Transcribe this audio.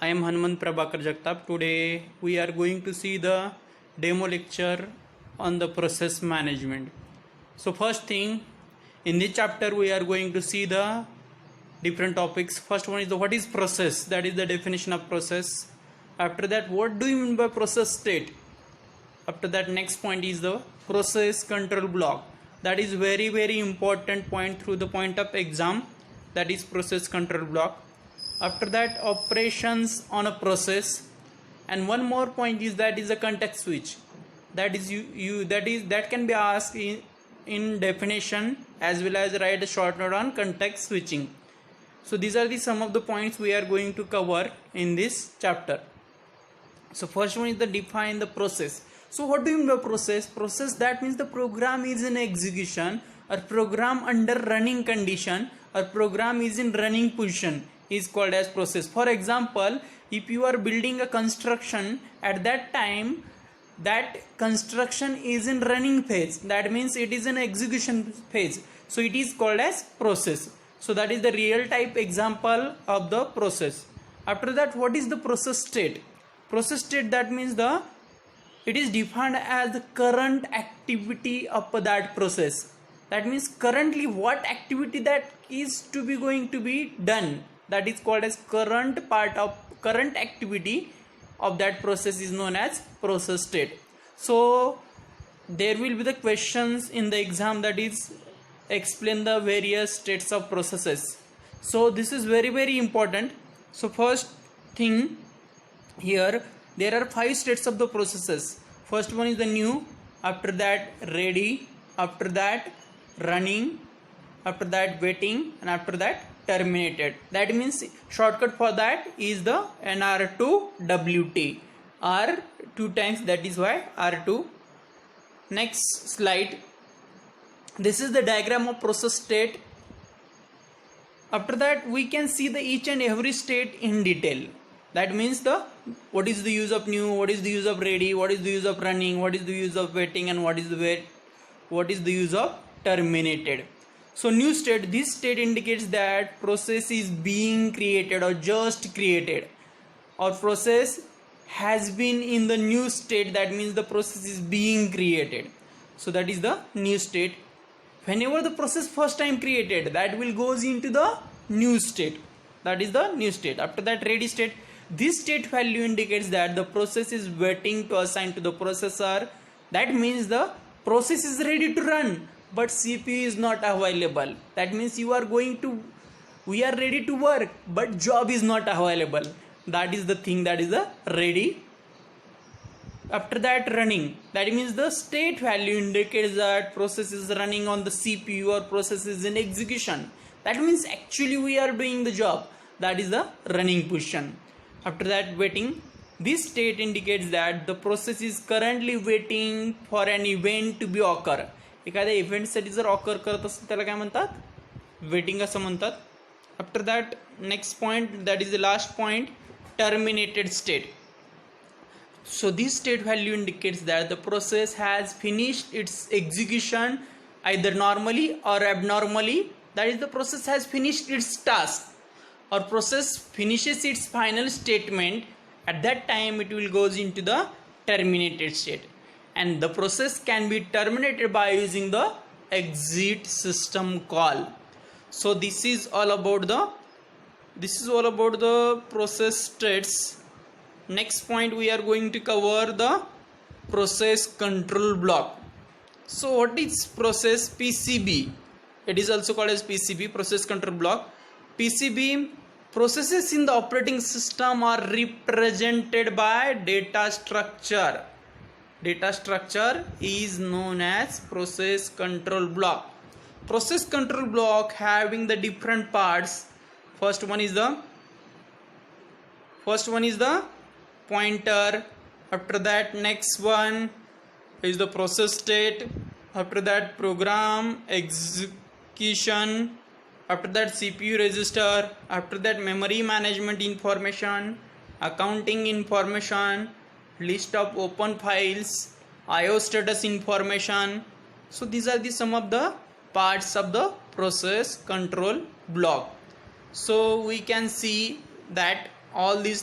I am Hanumant Prabhakar Jagtap. Today we are going to see the demo lecture on the process management. So first thing, in this chapter we are going to see the different topics. First one is the what is process, that is the definition of process. After that, what do you mean by process state? After that, next point is the process control block. That is very important point through the point of exam, that is process control block. After that, operations on a process, and one more point is that is a context switch. That is that can be asked in definition as well as write a short note on context switching. So these are the some of the points we are going to cover in this chapter. So first one is the define the process. So what do you mean by process? Process, that means the program is in execution or program under running condition or program is in running position is called as process. For example, if you are building a construction, at that time that construction is in running phase, that means it is in execution phase, so it is called as process. So that is the real type example of the process. After that, what is the process state? Process state, that means it is defined as the current activity of that process. That means currently what activity that is to be going to be done, that is called as current activity of that process is known as process state. So there will be the questions in the exam, that is explain the various states of processes. So this is very important. So first thing, here there are 5 states of the processes. First one is the new, after that ready, after that running, after that waiting, and after that terminated. That means shortcut for that is the NR2WT, R 2 times, that is why R2. Next slide, this is the diagram of process state. After that, we can see the each and every state in detail. That means what is the use of new, what is the use of ready, what is the use of running, what is the use of waiting, and what is the use of terminated. So new state, this state indicates that process is being created or just created, or process has been in the new state, that means the process is being created. So that is the new state. Whenever the process first time created, that will goes into the new state, that is the new state. After that, ready state, this state value indicates that the process is waiting to assign to the processor. That means the process is ready to run, but CPU is not available. That means we are ready to work, but job is not available. That is the thing, that is the ready. After that, running, that means the state value indicates that process is running on the CPU or process is in execution. That means actually we are doing the job, that is the running position. After that, waiting, this state indicates that the process is currently waiting for an event to be occur. एखाद्या इव्हेंटसाठी जर occur करत असेल त्याला काय म्हणतात, waiting असं म्हणतात. After that, next point, that is the last point, terminated state. So this state value indicates that the process has finished its execution either normally or abnormally, that is the process has finished its task, or process finishes its final statement. At that time it will goes into the terminated state, and the process can be terminated by using the exit system call. So this is all about the process states. Next point, we are going to cover the process control block. So what is process? PCB, it is also called as PCB, process control block. PCB, processes in the operating system are represented by data structure. Data structure is known as process control block. Process control block having the different parts. First one is the pointer. After that, next one is the process state. After that, program execution. After that, CPU register. After that, memory management information, accounting information, list of open files, IO status information. So these are the some of the parts of the process control block. So we can see that all these